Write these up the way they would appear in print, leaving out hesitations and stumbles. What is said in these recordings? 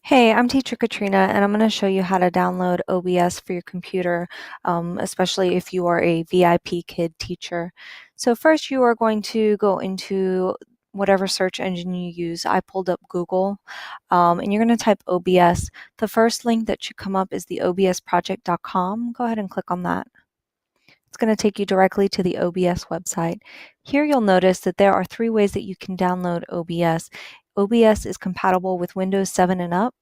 Hey, I'm Teacher Katrina, and I'm going to show you how to download OBS for your computer, especially if you are a VIPKid teacher. So first you are going to go into whatever search engine you use. I pulled up Google, and you're going to type OBS. The first link that should come up is the obsproject.com. Go ahead and click on that. It's going to take you directly to the OBS website. Here you'll notice that there are 3 ways that you can download OBS. OBS is compatible with Windows 7 and up,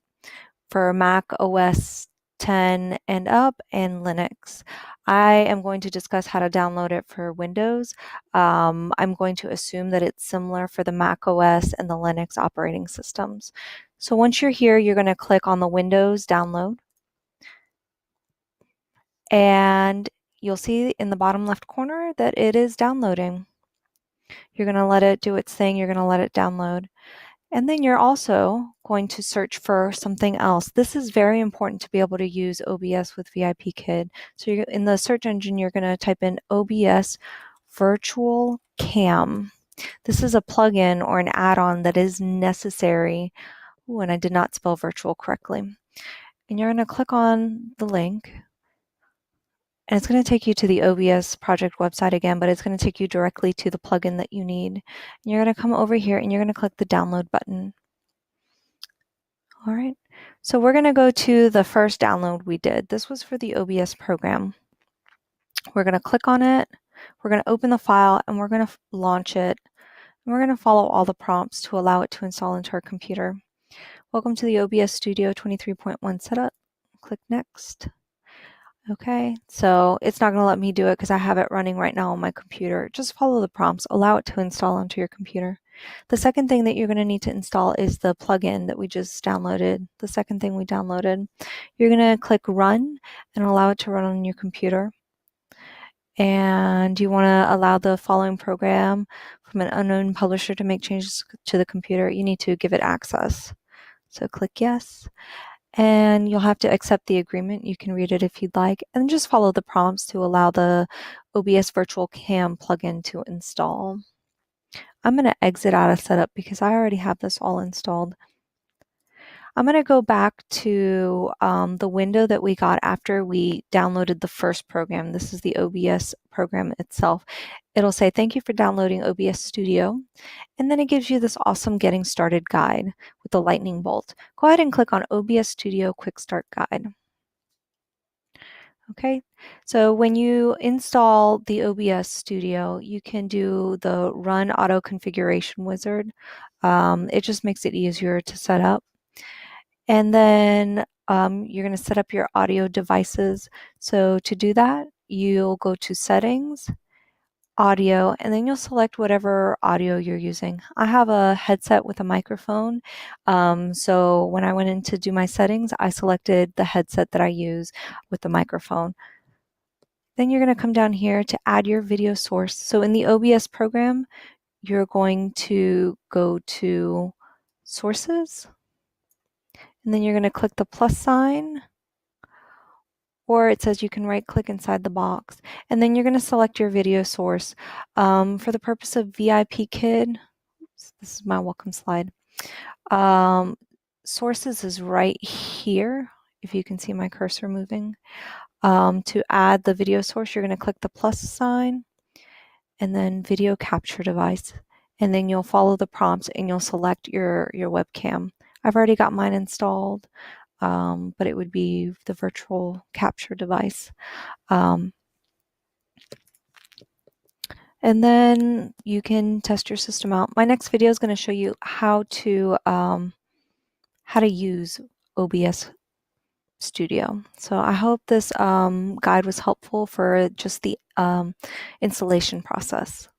for Mac OS 10 and up, and Linux. I am going to discuss how to download it for Windows. I'm going to assume that it's similar for the Mac OS and the Linux operating systems. So once you're here, you're going to click on the Windows download, and you'll see in the bottom left corner that it is downloading. You're going to let it do its thing. You're going to let it download. And then you're also going to search for something else. This is very important to be able to use OBS with VIPKid. So in the search engine, you're going to type in OBS Virtual Cam. This is a plugin or an add-on that is necessary. Ooh, and I did not spell virtual correctly. And you're going to click on the link. And it's going to take you to the OBS project website again, but it's going to take you directly to the plugin that you need. And you're going to come over here and you're going to click the download button. All right, so we're going to go to the first download we did. This was for the OBS program. We're going to click on it. We're going to open the file and we're going to launch it. And we're going to follow all the prompts to allow it to install into our computer. Welcome to the OBS Studio 23.1 setup. Click Next. Okay, so it's not going to let me do it because I have it running right now on my computer. Just follow the prompts, allow it to install onto your computer. The second thing that you're going to need to install is the plugin that we just downloaded, the second thing we downloaded. You're going to click Run and allow it to run on your computer. And you want to allow the following program from an unknown publisher to make changes to the computer. You need to give it access. So click Yes. And you'll have to accept the agreement. You can read it if you'd like, and just follow the prompts to allow the OBS Virtual Cam plugin to install. I'm going to exit out of setup because I already have this all installed. I'm going to go back to the window that we got after we downloaded the first program. This is the OBS program itself. It'll say, thank you for downloading OBS Studio. And then it gives you this awesome getting started guide with the lightning bolt. Go ahead and click on OBS Studio Quick Start Guide. Okay, so when you install the OBS Studio, you can do the Run Auto Configuration Wizard. It just makes it easier to set up. And then you're going to set up your audio devices. So to do that, you'll go to Settings, Audio, and then you'll select whatever audio you're using. I have a headset with a microphone, so when I went in to do my settings, I selected the headset that I use with the microphone. Then you're going to come down here to add your video source. So in the OBS program, you're going to go to Sources, and then you're going to click the plus sign, or it says you can right click inside the box, and then you're going to select your video source. For the purpose of VIPKid, this is my welcome slide. Sources is right here, if you can see my cursor moving. To add the video source, you're going to click the plus sign and then video capture device, and then you'll follow the prompts and you'll select your webcam. I've already got mine installed, but it would be the virtual capture device. And then you can test your system out. My next video is going to show you how to use OBS Studio. So I hope this guide was helpful for just the installation process.